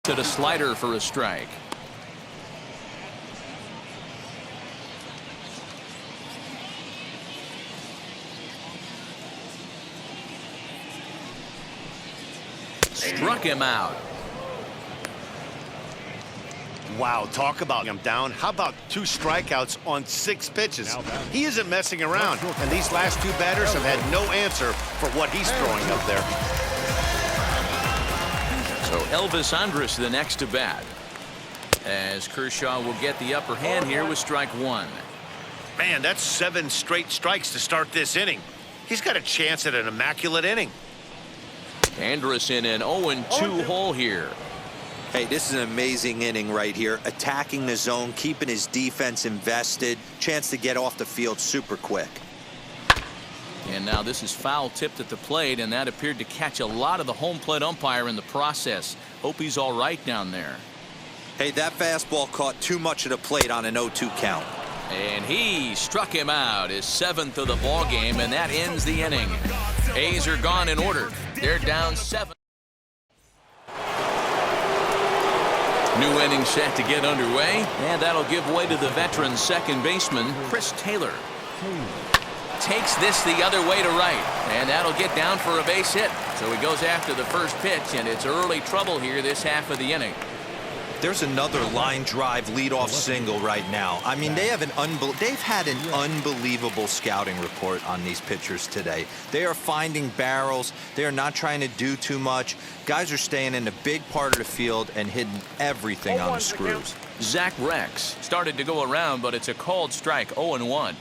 To the slider for a strike. Struck him out. Wow, talk about him down. How about 2 strikeouts on 6 pitches? He isn't messing around, and these last 2 batters have had no answer for what he's throwing up there. So Elvis Andrus the next to bat, as Kershaw will get the upper hand here with strike 1. Man, that's 7 straight strikes to start this inning. He's got a chance at an immaculate inning. Andrus in an 0-2 hole here. Hey, this is an amazing inning right here. Attacking the zone, keeping his defense invested. Chance to get off the field super quick. And now this is foul tipped at the plate, and that appeared to catch a lot of the home plate umpire in the process. Hope he's all right down there. Hey, that fastball caught too much of the plate on an 0-2 count. And he struck him out, his 7th of the ball game, and that ends the inning. A's are gone in order. They're down 7. New inning set to get underway, and that'll give way to the veteran second baseman, Chris Taylor. Takes this the other way to right, and that'll get down for a base hit. So he goes after the first pitch, and it's early trouble here this half of the inning. There's another line drive leadoff single right now. I mean, they've had an unbelievable scouting report on these pitchers today. They are finding barrels. They are not trying to do too much. Guys are staying in the big part of the field and hitting everything on the screws. Zach Rex started to go around, but it's a called strike, 0-1.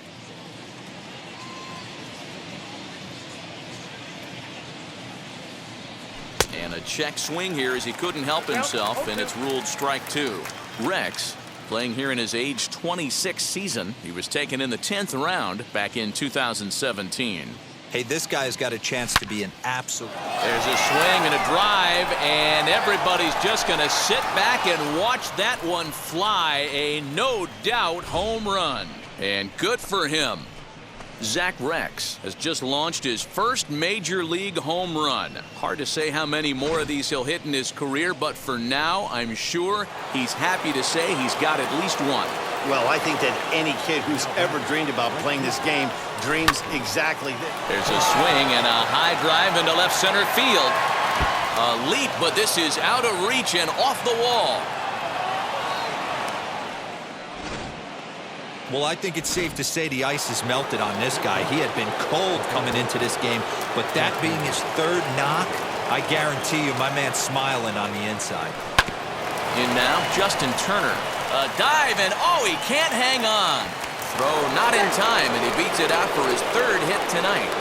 And a check swing here as he couldn't help himself, and it's ruled strike 2. Rex playing here in his age 26 season. He was taken in the 10th round back in 2017. Hey, this guy's got a chance to be an absolute. There's a swing and a drive, and everybody's just going to sit back and watch that one fly. A no doubt home run, and good for him. Zach Rex has just launched his first major league home run. Hard to say how many more of these he'll hit in his career, but for now, I'm sure he's happy to say he's got at least one. Well, I think that any kid who's ever dreamed about playing this game dreams exactly this. There's a swing and a high drive into left center field. A leap, but this is out of reach and off the wall. Well, I think it's safe to say the ice is melted on this guy. He had been cold coming into this game, but that being his 3rd knock, I guarantee you my man's smiling on the inside. In now, Justin Turner. A dive, and oh, he can't hang on. Throw not in time, and he beats it out for his 3rd hit tonight.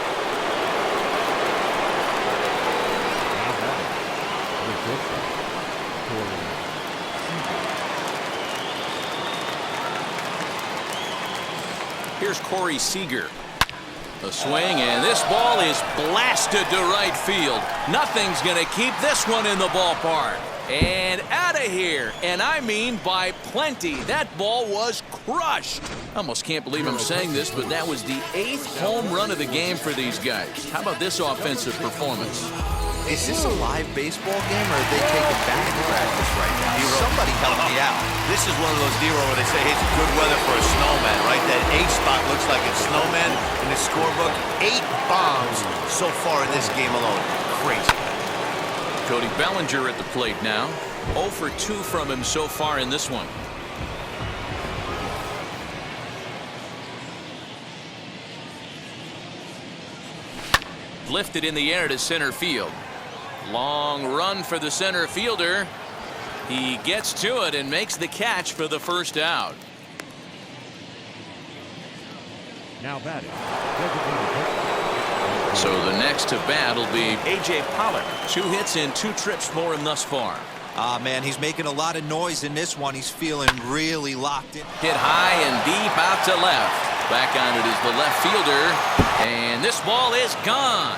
Here's Corey Seager. A swing, and this ball is blasted to right field. Nothing's going to keep this one in the ballpark. And out of here, and I mean by plenty. That ball was crushed. I almost can't believe I'm saying this, but that was the 8th home run of the game for these guys. How about this offensive performance? Is this a live baseball game, or are they taking batting practice right now? Somebody help me out. This is one of those deals where they say, hey, it's good weather for a snowman, right? That 8 spot looks like it's snowman in the scorebook. 8 bombs so far in this game alone. Crazy. Cody Bellinger at the plate now. 0 for 2 from him so far in this one. Lifted in the air to center field. Long run for the center fielder. He gets to it and makes the catch for the first out. Now batting. So the next to bat will be A.J. Pollock. 2 hits and 2 trips for him thus far. Ah, man, he's making a lot of noise in this one. He's feeling really locked in. Hit high and deep out to left. Back on it is the left fielder. And this ball is gone.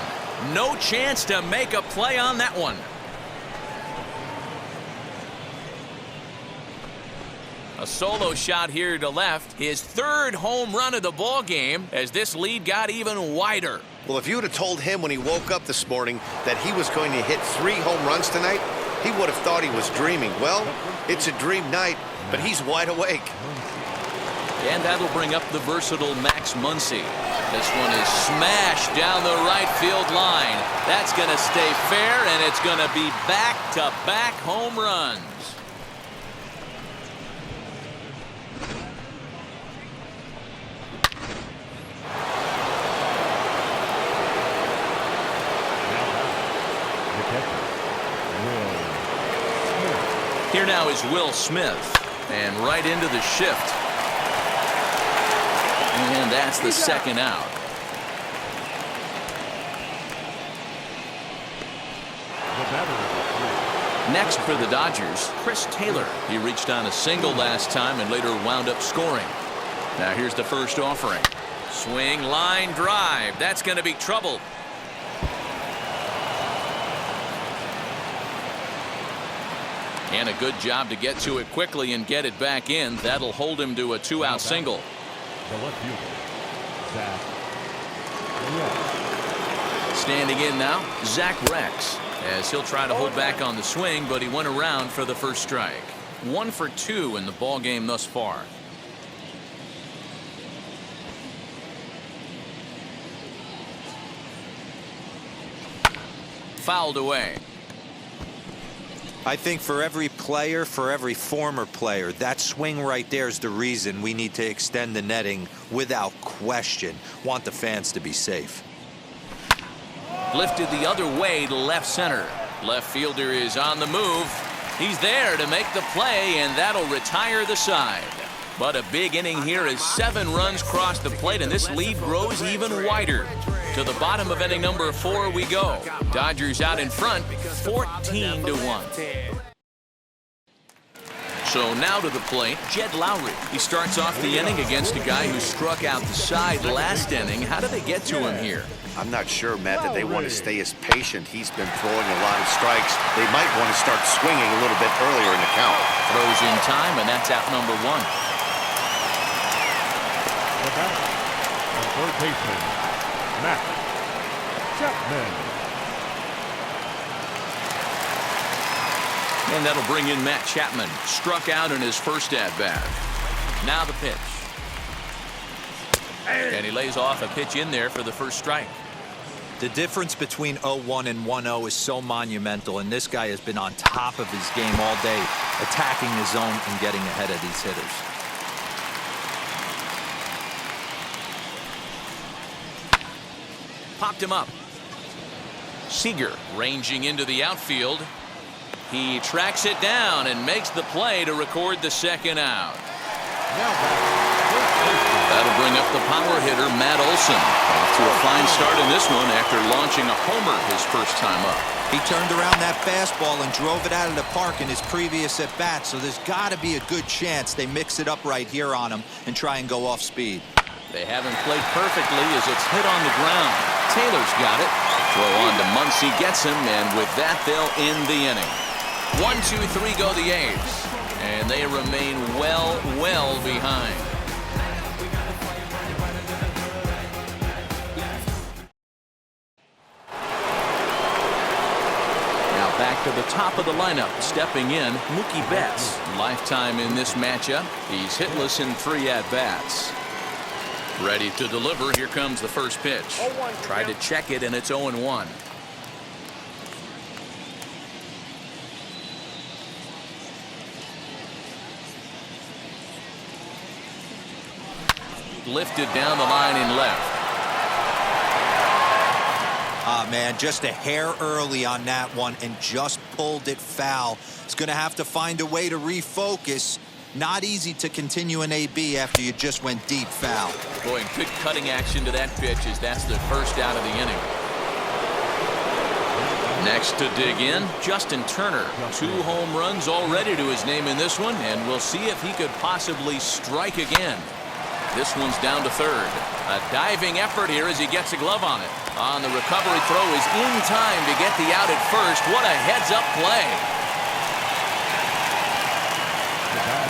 No chance to make a play on that one. A solo shot here to left. His 3rd home run of the ball game as this lead got even wider. Well, if you would have told him when he woke up this morning that he was going to hit 3 home runs tonight, He would have thought he was dreaming. Well, it's a dream night, but he's wide awake. And that'll bring up the versatile Max Muncy. This one is smashed down the right field line. That's going to stay fair, and it's going to be back-to-back home runs. Here now is Will Smith, and right into the shift. And that's the second out. Next for the Dodgers, Chris Taylor. He reached on a single last time and later wound up scoring. Now here's the first offering. Swing, line drive. That's going to be trouble. And a good job to get to it quickly and get it back in. That'll hold him to a 2-out single. The left fielder, Zach Rex. Standing in now, Zach Rex, as he'll try to hold back on the swing, but he went around for the first strike. 1 for 2 in the ball game thus far. Fouled away. I think for every player, for every former player, that swing right there is the reason we need to extend the netting without question. Want the fans to be safe. Lifted the other way to left center. Left fielder is on the move. He's there to make the play, and that'll retire the side. But a big inning here as 7 runs cross the plate, and this lead grows even wider. To the bottom of inning number 4 we go. Dodgers out in front, 14-1. So now to the plate, Jed Lowry. He starts off the inning against a guy who struck out the side last inning. How did they get to him here? I'm not sure, Matt, that they want to stay as patient. He's been throwing a lot of strikes. They might want to start swinging a little bit earlier in the count. Throws in time, and that's out number 1. The batter, the third baseman, Matt Chapman. And that'll bring in Matt Chapman. Struck out in his first at-bat. Now the pitch. And he lays off a pitch in there for the first strike. The difference between 0-1 and 1-0 is so monumental, and this guy has been on top of his game all day, attacking his zone and getting ahead of these hitters. Popped him up. Seager ranging into the outfield. He tracks it down and makes the play to record the second out. That'll bring up the power hitter, Matt Olson. Off to a fine start in this one after launching a homer his first time up. He turned around that fastball and drove it out of the park in his previous at-bat, so there's got to be a good chance they mix it up right here on him and try and go off speed. They haven't played perfectly as it's hit on the ground. Taylor's got it. Throw on to Muncy, gets him, and with that, they'll end the inning. 1, 2, 3 go the A's, and they remain well behind. Now back to the top of the lineup, stepping in, Mookie Betts. Lifetime in this matchup. He's hitless in 3 at-bats. Ready to deliver. Here comes the first pitch. Tried to check it, and it's 0-1. Lifted down the line in left. Ah, man, just a hair early on that one and just pulled it foul. It's going to have to find a way to refocus. Not easy to continue an AB after you just went deep foul. Boy, good cutting action to that pitch as that's the first out of the inning. Next to dig in, Justin Turner. 2 home runs already to his name in this one, and we'll see if he could possibly strike again. This one's down to third. A diving effort here as he gets a glove on it. On the recovery throw is in time to get the out at first. What a heads-up play.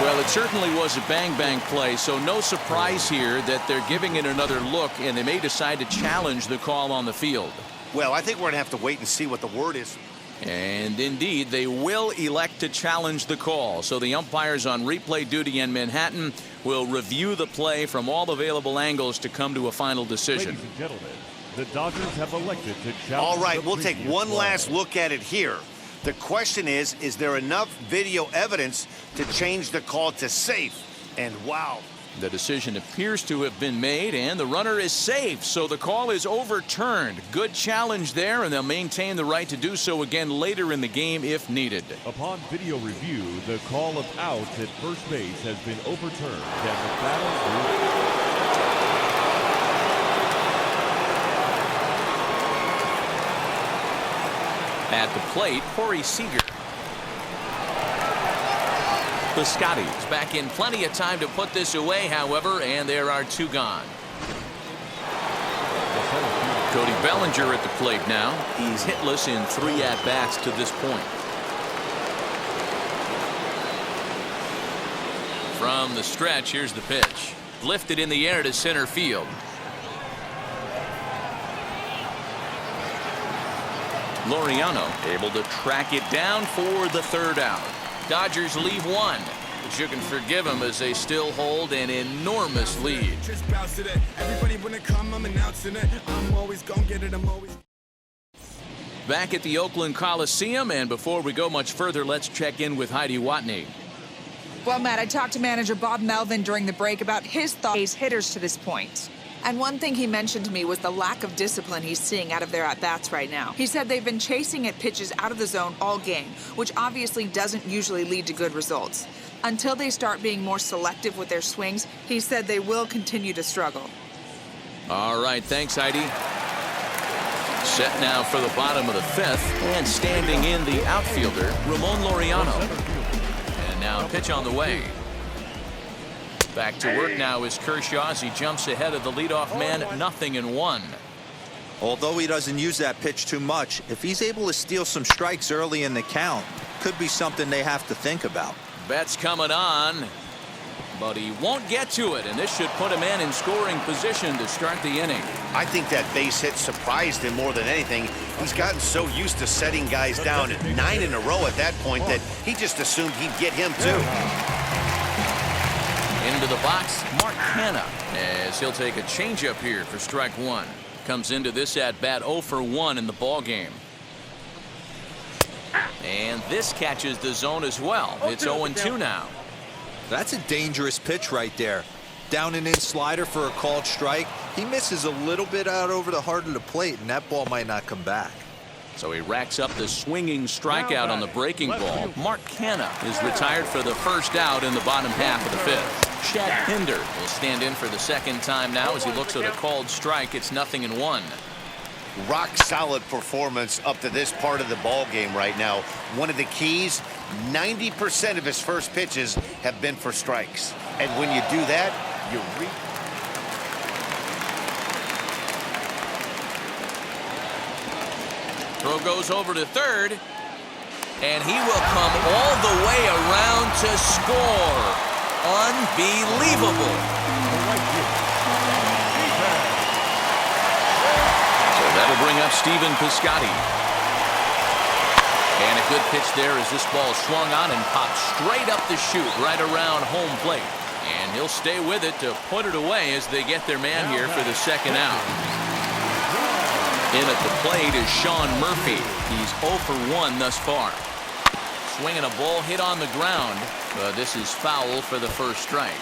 Well, it certainly was a bang-bang play, so no surprise here that they're giving it another look, and they may decide to challenge the call on the field. Well, I think we're going to have to wait and see what the word is. And indeed, they will elect to challenge the call. So the umpires on replay duty in Manhattan will review the play from all available angles to come to a final decision. Ladies and gentlemen, the Dodgers have elected to challenge. All right, the we'll take previous one play. last look at it here. The question is there enough video evidence to change the call to safe? And wow. The decision appears to have been made, and the runner is safe, so the call is overturned. Good challenge there, and they'll maintain the right to do so again later in the game if needed. Upon video review, the call of out at first base has been overturned, and the battle At the plate, Corey Seager. Piscotty's back in plenty of time to put this away, however, and there are two gone. Cody Bellinger at the plate now. He's hitless in 3 at-bats to this point. From the stretch, here's the pitch. Lifted in the air to center field. Laureano able to track it down for the 3rd out. Dodgers leave 1, but you can forgive them as they still hold an enormous lead. Back at the Oakland Coliseum, and before we go much further, let's check in with Heidi Watney. Well, Matt, I talked to manager Bob Melvin during the break about his thoughts on hitters to this point. And one thing he mentioned to me was the lack of discipline he's seeing out of their at-bats right now. He said they've been chasing at pitches out of the zone all game, which obviously doesn't usually lead to good results. Until they start being more selective with their swings, he said they will continue to struggle. All right, thanks, Heidi. Set now for the bottom of the 5th, and standing in the outfielder, Ramon Laureano. And now a pitch on the way. Back to work now is Kershaw as he jumps ahead of the leadoff man, 0-1. Although he doesn't use that pitch too much, if he's able to steal some strikes early in the count, could be something they have to think about. Betts coming on, but he won't get to it, and this should put him in scoring position to start the inning. I think that base hit surprised him more than anything. He's gotten so used to setting guys down 9 in a row at that point that he just assumed he'd get him too. Into the box, Mark Hanna, as he'll take a changeup here for strike 1. Comes into this at-bat 0 for 1 in the ball game. And this catches the zone as well. It's 0-2 now. That's a dangerous pitch right there. Down and in slider for a called strike. He misses a little bit out over the heart of the plate, and that ball might not come back. So he racks up the swinging strikeout on the breaking ball. Mark Hanna is retired for the 1st out in the bottom half of the 5th. Chad Pinder will stand in for the 2nd time now as he looks at a called strike. It's 0-1. Rock solid performance up to this part of the ball game right now. One of the keys, 90% of his first pitches have been for strikes. And when you do that, you reap. Throw goes over to 3rd, and he will come all the way around to score. Unbelievable. So that'll bring up Stephen Piscotty. And a good pitch there as this ball swung on and popped straight up the chute right around home plate. And he'll stay with it to put it away as they get their man here for the 2nd out. In at the plate is Sean Murphy. He's 0 for 1 thus far. Swinging a ball hit on the ground. This is foul for the 1st strike.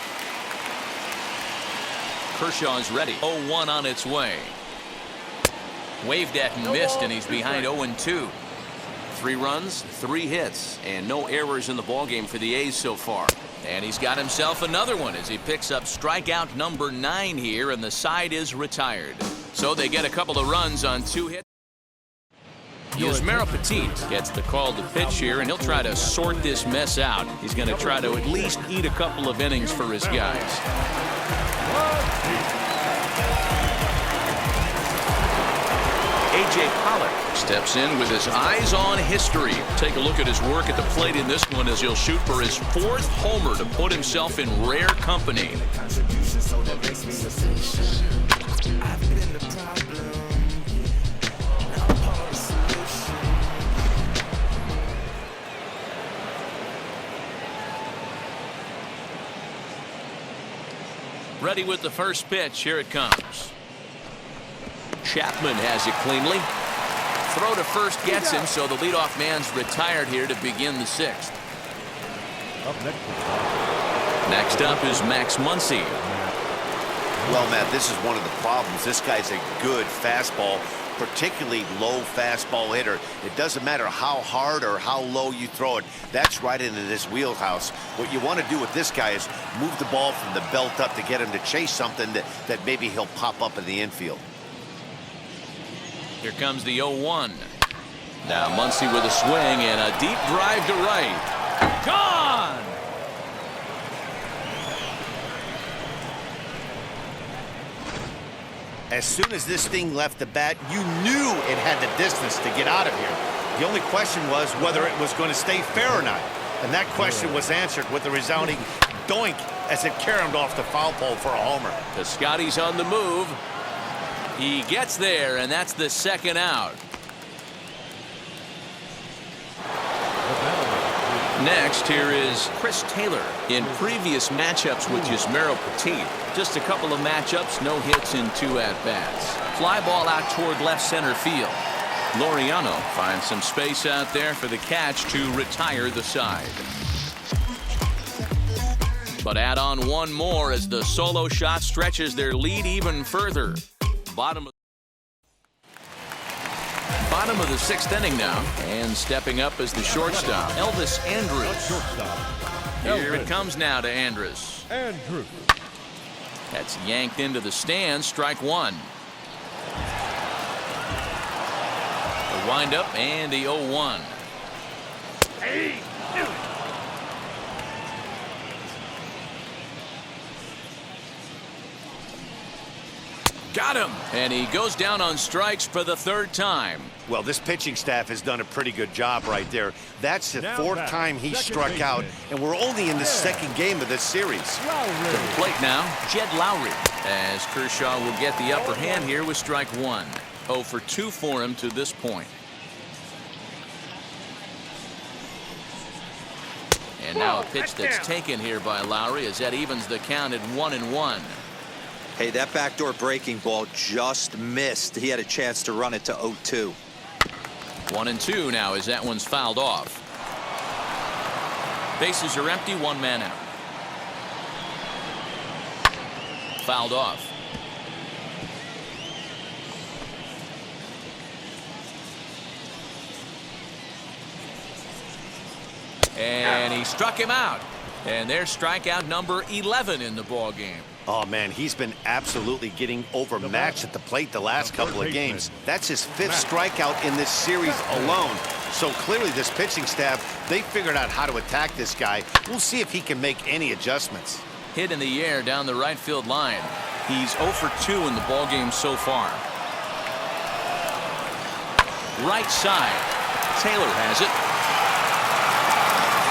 Kershaw's ready. 0-1 on its way. Waved at and missed, and he's behind 0-2. 3 runs, 3 hits, and no errors in the ballgame for the A's so far. And he's got himself another one as he picks up strikeout number 9 here, and the side is retired. So they get a couple of runs on 2 hits. Yusmeiro Petit gets the call to pitch here, and he'll try to sort this mess out. He's going to try to at least eat a couple of innings for his guys. A.J. Pollock steps in with his eyes on history. Take a look at his work at the plate in this one as he'll shoot for his 4th homer to put himself in rare company. Ready with the first pitch. Here it comes. Chapman has it cleanly. Throw to first gets him, so the leadoff man's retired here to begin the sixth. Next up is Max Muncy. Well, Matt, this is one of the problems. This guy's a good fastball, particularly low fastball hitter. It doesn't matter how hard or how low you throw it. That's right into this wheelhouse. What you want to do with this guy is move the ball from the belt up to get him to chase something that maybe he'll pop up in the infield. Here comes the 0-1. Now Muncy with a swing and a deep drive to right. Gone! As soon as this thing left the bat, you knew it had the distance to get out of here. The only question was whether it was going to stay fair or not. And that question was answered with a resounding doink as it caromed off the foul pole for a homer. The Scotty's on the move. He gets there, and that's the second out. Next, here is Chris Taylor. In previous matchups with Yusmeiro Petit, just a couple of matchups, no hits in 2 at-bats. Fly ball out toward left center field. Laureano finds some space out there for the catch to retire the side. But add on one more as the solo shot stretches their lead even further. Bottom of the 6th inning now, and stepping up as the shortstop, Elvis Andrus. Here it comes now to Andrus. That's yanked into the stands. Strike one. The windup and the 0-1. Got him. And he goes down on strikes for the 3rd time. Well, this pitching staff has done a pretty good job right there. That's the 4th time he struck out, and we're only in the 2nd game of this series. To the plate now, Jed Lowry, as Kershaw will get the upper hand here with strike one. 0 for 2 for him to this point. And now a pitch that's taken here by Lowry as that evens the count at 1-1. Hey, that backdoor breaking ball just missed. He had a chance to run it to 0-2. 1-2 now as that one's fouled off. Bases are empty, 1 man out. Fouled off. And he struck him out. And there's strikeout number 11 in the ball game. Oh, man, he's been absolutely getting overmatched at the plate the last couple of games. That's his 5th strikeout in this series alone. So clearly this pitching staff, they figured out how to attack this guy. We'll see if he can make any adjustments. Hit in the air down the right field line. He's 0 for 2 in the ball game so far. Right side. Taylor has it.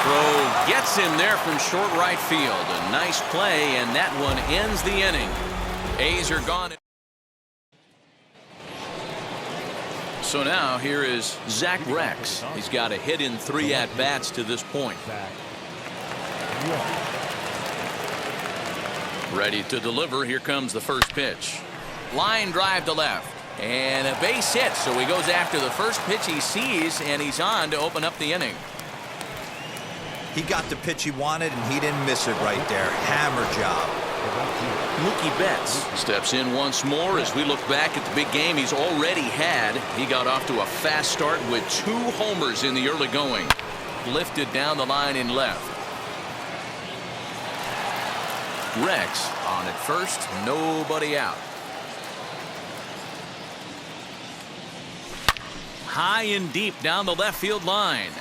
Throw gets him there from short right field. A nice play, and that one ends the inning. A's are gone. So now here is Zach Rex. He's got a hit in 3 at-bats to this point. Ready to deliver. Here comes the first pitch. Line drive to left. And a base hit. So he goes after the first pitch he sees, and he's on to open up the inning. He got the pitch he wanted, and he didn't miss it right there. Hammer job. Mookie Betts steps in once more as we look back at the big game he's already had. He got off to a fast start with 2 homers in the early going. Lifted down the line in left. Rex on at first, nobody out. High and deep down the left field line.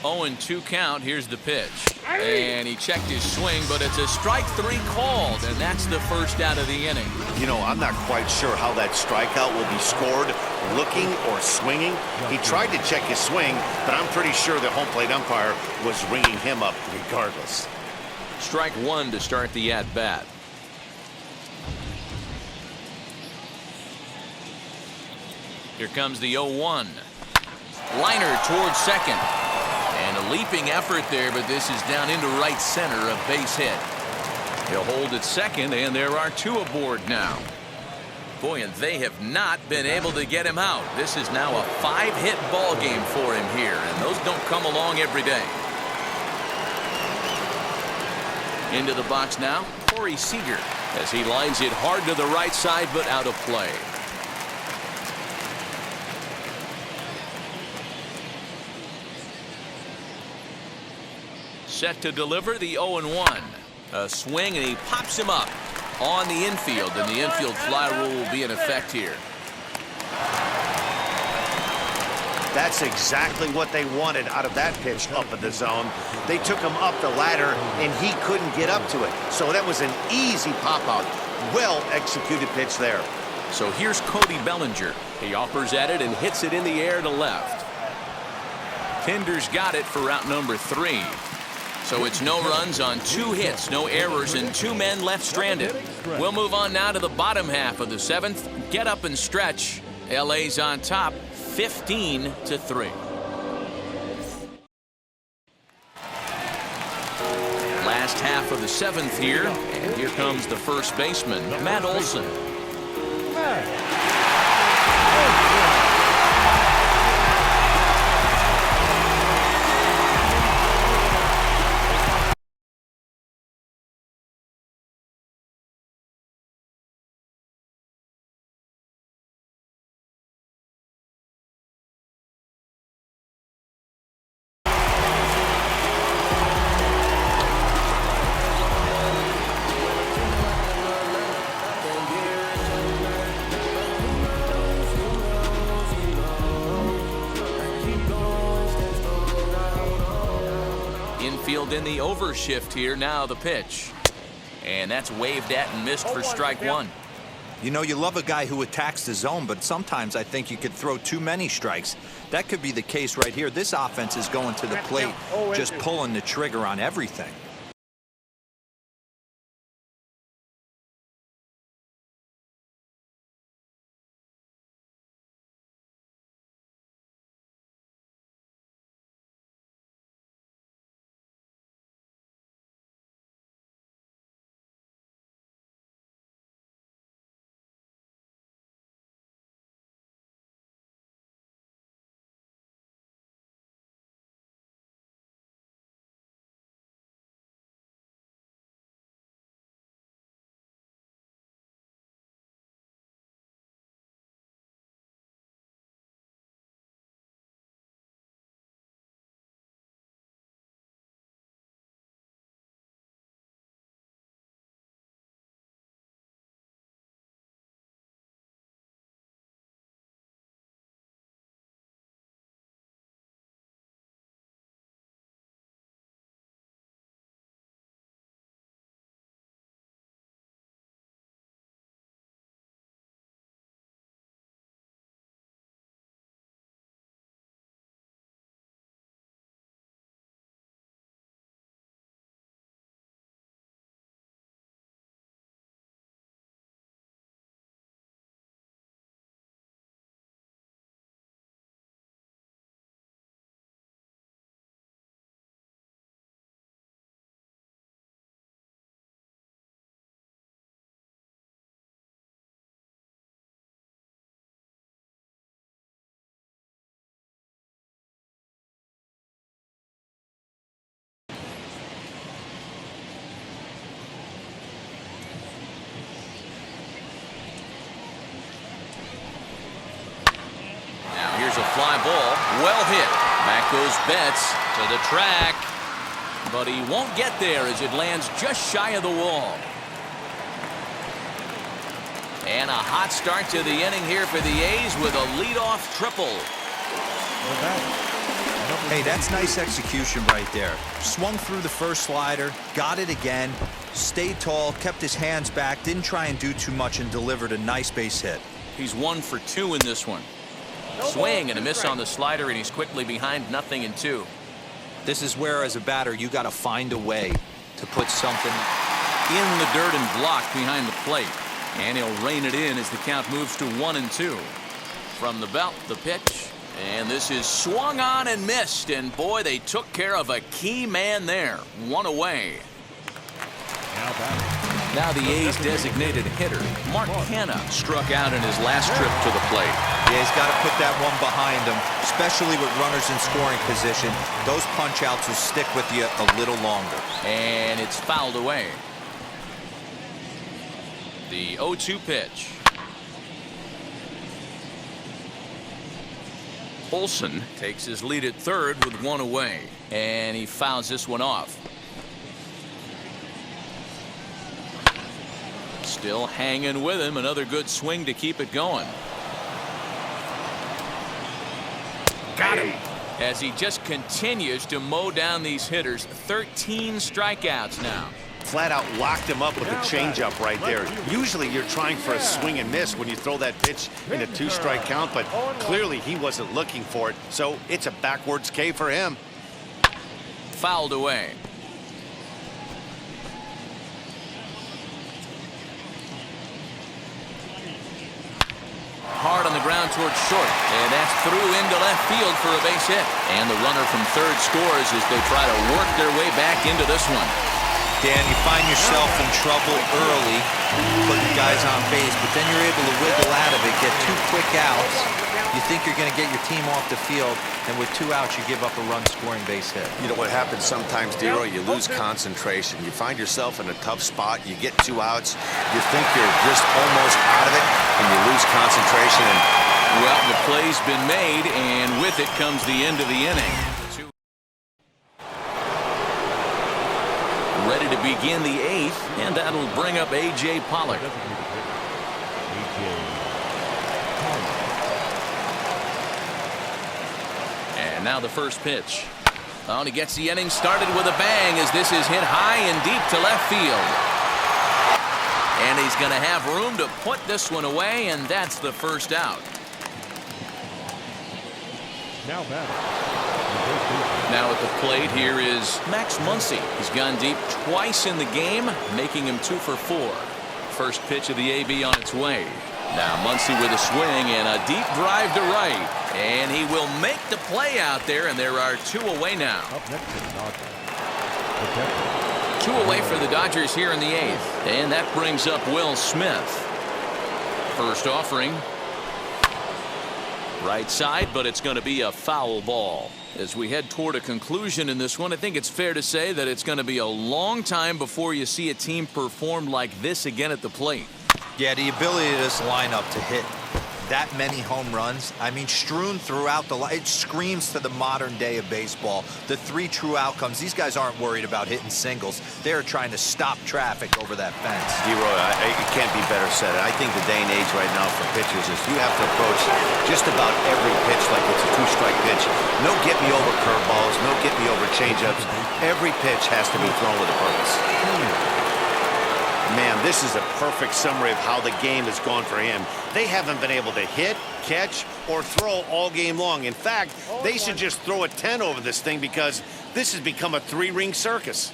0-2 count. Here's the pitch. And he checked his swing, but it's a strike 3 called, and that's the first out of the inning. You know, I'm not quite sure how that strikeout will be scored, looking or swinging. He tried to check his swing, but I'm pretty sure the home plate umpire was ringing him up regardless. Strike 1 to start the at-bat. Here comes the 0-1. Liner towards second. And a leaping effort there, but this is down into right center, a base hit. He'll hold at second, and there are 2 aboard now. Boy, and they have not been able to get him out. This is now a 5-hit ball game for him here, and those don't come along every day. Into the box now, Corey Seager, as he lines it hard to the right side, but out of play. Set to deliver the 0-1. A swing, and he pops him up on the infield, and the infield fly rule will be in effect here. That's exactly what they wanted out of that pitch up in the zone. They took him up the ladder, and he couldn't get up to it. So that was an easy pop-out. Well-executed pitch there. So here's Cody Bellinger. He offers at it and hits it in the air to left. Kinder's got it for route number 3. So it's no runs on 2 hits, no errors, and 2 men left stranded. We'll move on now to the bottom half of the 7th. Get up and stretch. LA's on top, 15-3. Last half of the 7th here, and here comes the first baseman, Matt Olson. Infield in the overshift here. Now the pitch. And that's waved at and missed for strike 1. You know, you love a guy who attacks the zone, but sometimes I think you could throw too many strikes. That could be the case right here. This offense is going to the plate, just pulling the trigger on everything. A fly ball, well hit. Back goes Betts to the track, but he won't get there as it lands just shy of the wall. And a hot start to the inning here for the A's with a leadoff triple. Hey, that's nice execution right there. Swung through the first slider, got it again, stayed tall, kept his hands back, didn't try and do too much, and delivered a nice base hit. He's 1 for 2 in this one. Swing and a miss on the slider, and he's quickly behind 0-2. This is where, as a batter, you got to find a way to put something in the dirt and blocked behind the plate. And he'll rein it in as the count moves to 1-2. From the belt, the pitch, And this is swung on and missed. And boy, they took care of a key man there. One away. Now the A's designated hitter, Mark Hanna, struck out in his last trip to the plate. Yeah, he's got to put that one behind him, especially with runners in scoring position. Those punch-outs will stick with you a little longer. And it's fouled away. The 0-2 pitch. Olsen takes his lead at third with one away. And he fouls this one off. Still hanging with him. Another good swing to keep it going. Got him. As he just continues to mow down these hitters. 13 strikeouts now. Flat out locked him up with a changeup right there. Usually you're trying for a swing and miss when you throw that pitch in a 2-strike count, but clearly he wasn't looking for it. So it's a backwards K for him. Fouled away. Hard on the ground towards short, and that's through into left field for a base hit. And the runner from third scores as they try to work their way back into this one. Dan, you find yourself in trouble early putting guys on base, but then you're able to wiggle out of it, get 2 quick outs. You think you're going to get your team off the field, and with 2 outs, you give up a run-scoring base hit. You know what happens sometimes, Dero? You lose concentration. You find yourself in a tough spot. You get 2 outs. You think you're just almost out of it, and you lose concentration. Well, the play's been made, and with it comes the end of the inning. Ready to begin the 8th, and that'll bring up A.J. Pollock. And now the first pitch. Oh, and he gets the inning started with a bang as this is hit high and deep to left field. And he's going to have room to put this one away, and that's the first out. Now at the plate here is Max Muncy. He's gone deep twice in the game, making him 2 for 4. First pitch of the AB on its way. Now Muncy with a swing and a deep drive to right. And he will make the play out there, and there are 2 away now. 2 away for the Dodgers here in the 8th. And that brings up Will Smith. First offering. Right side, but it's going to be a foul ball. As we head toward a conclusion in this one, I think it's fair to say that it's going to be a long time before you see a team perform like this again at the plate. Yeah, the ability of this lineup to hit that many home runs, I mean, strewn throughout the line, it screams to the modern day of baseball. The 3 true outcomes. These guys aren't worried about hitting singles. They're trying to stop traffic over that fence. Dero, it can't be better said. I think the day and age right now for pitchers is you have to approach just about every pitch like it's a 2-strike pitch. No get-me-over curveballs, no get-me-over changeups. Every pitch has to be thrown with a purpose. Man, this is a perfect summary of how the game has gone for him. They haven't been able to hit, catch, or throw all game long. In fact, they should just throw a 10 over this thing because this has become a 3-ring circus.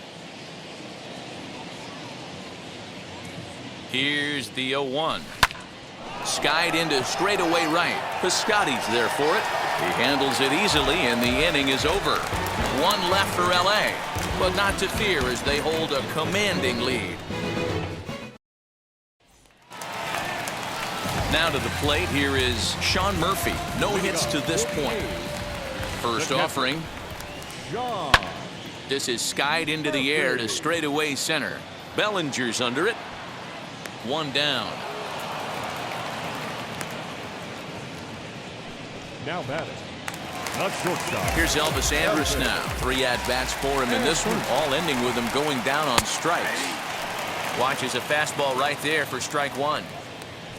Here's the 0-1. Skied into straightaway right. Piscotty's there for it. He handles it easily, and the inning is over. 1 left for L.A., but not to fear as they hold a commanding lead. Now to the plate, here is Sean Murphy. No hits to this point. First offering. This is skied into the air to straightaway center. Bellinger's under it. 1 down. Now batting, not shortstop. Here's Elvis Andrus now. 3 at-bats for him in this one, all ending with him going down on strikes. Watches a fastball right there for strike 1.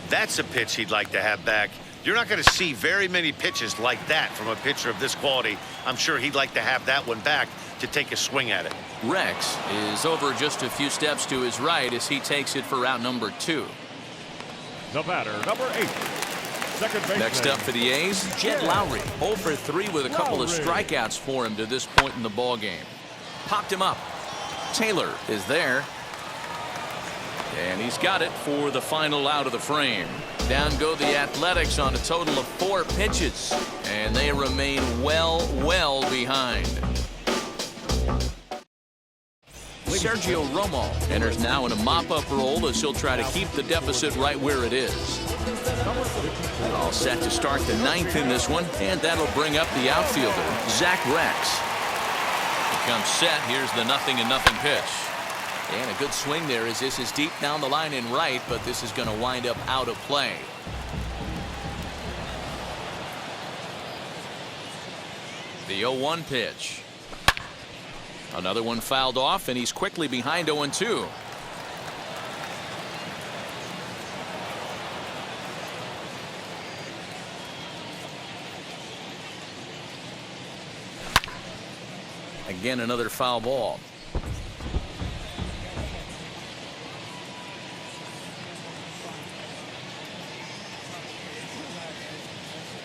That's a pitch he'd like to have back. You're not going to see very many pitches like that from a pitcher of this quality. I'm sure he'd like to have that one back to take a swing at it. Rex is over just a few steps to his right as he takes it for out number 2. The batter, number 8. Second baseman. Next up for the A's, Jed Lowry. 0 for 3 with a couple of strikeouts for him to this point in the ball game. Popped him up. Taylor is there. And he's got it for the final out of the frame. Down go the Athletics on a total of 4 pitches. And they remain well behind. Sergio Romo enters now in a mop-up role as he'll try to keep the deficit right where it is. All set to start the 9th in this one, and that'll bring up the outfielder, Zach Rex. He comes set. Here's the 0-0 pitch. And a good swing there as this is deep down the line in right, but this is going to wind up out of play. The 0-1 pitch. Another one fouled off, and he's quickly behind 0-2. Again, another foul ball.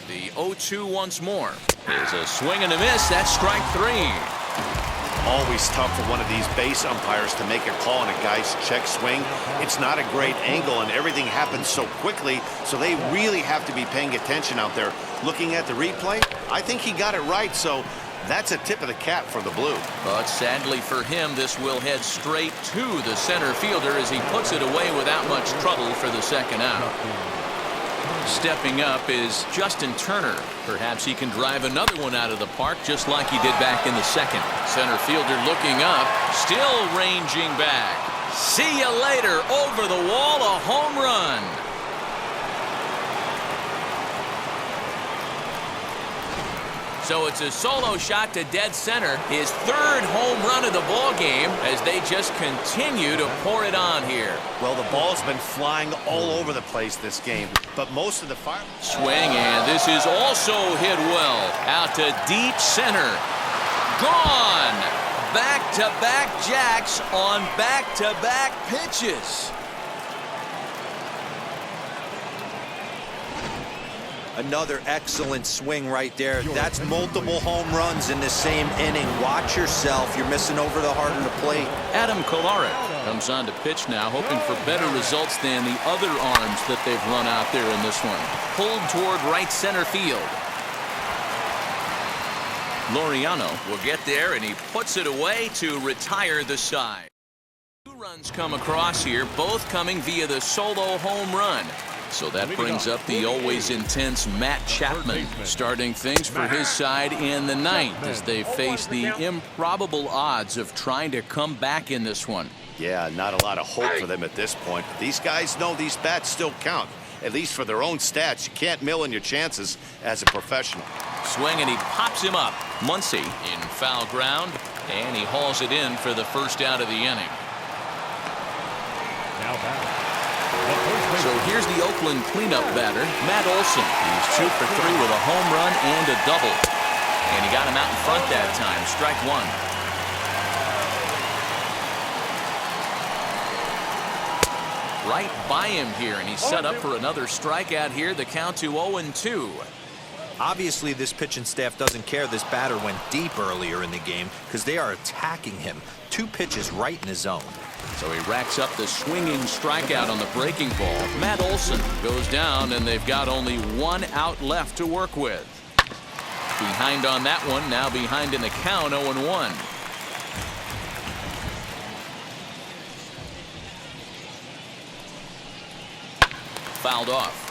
The 0-2 once more. There's a swing and a miss. That's strike 3. Always tough for one of these base umpires to make a call on a guy's check swing. It's not a great angle, and everything happens so quickly, so they really have to be paying attention out there. Looking at the replay, I think he got it right, so that's a tip of the cap for the Blue. But sadly for him, this will head straight to the center fielder as he puts it away without much trouble for the second out. Stepping up is Justin Turner. Perhaps he can drive another one out of the park just like he did back in the second. Center fielder looking up, still ranging back. See you later. Over the wall, a home run. So it's a solo shot to dead center, his 3rd home run of the ball game as they just continue to pour it on here. Well, the ball's been flying all over the place this game, but most of the fire... Swing, and this is also hit well. Out to deep center. Gone! Back-to-back jacks on back-to-back pitches. Another excellent swing right there. That's multiple home runs in the same inning. Watch yourself. You're missing over the heart of the plate. Adam Kolarek comes on to pitch now, hoping for better results than the other arms that they've run out there in this one. Pulled toward right center field. Laureano will get there, and he puts it away to retire the side. 2 runs come across here, both coming via the solo home run. So that brings up the always intense Matt Chapman, starting things for his side in the 9th as they face the improbable odds of trying to come back in this one. Yeah, not a lot of hope for them at this point. But these guys know these bats still count, at least for their own stats. You can't mill in your chances as a professional. Swing, and he pops him up. Muncy in foul ground, and he hauls it in for the first out of the inning. Now back. So here's the Oakland cleanup batter, Matt Olson. He's 2 for 3 with a home run and a double. And he got him out in front that time. Strike 1. Right by him here, and he's set up for another strikeout here. The count to 0-2. Obviously, this pitching staff doesn't care this batter went deep earlier in the game because they are attacking him. 2 pitches right in his zone. So he racks up the swinging strikeout on the breaking ball. Matt Olson goes down, and they've got only 1 out left to work with. Behind on that one, now behind in the count, 0-1. Fouled off.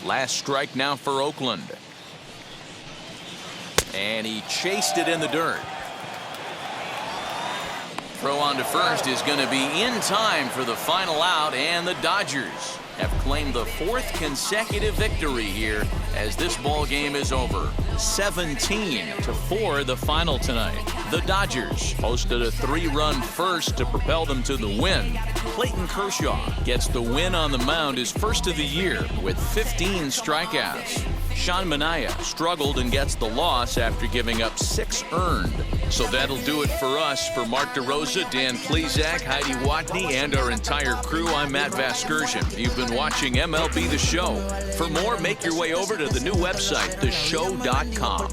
Last strike now for Oakland. And he chased it in the dirt. Throw on to first is going to be in time for the final out, and the Dodgers have claimed the 4th consecutive victory here as this ball game is over. 17-4 the final tonight. The Dodgers posted a 3-run first to propel them to the win. Clayton Kershaw gets the win on the mound, his first of the year, with 15 strikeouts. Sean Manaea struggled and gets the loss after giving up 6 earned. So that'll do it for us. For Mark DeRosa, Dan Plezak, Heidi Watney, and our entire crew, I'm Matt Vasgersian. You've been watching MLB The Show. For more, make your way over to the new website, theshow.com.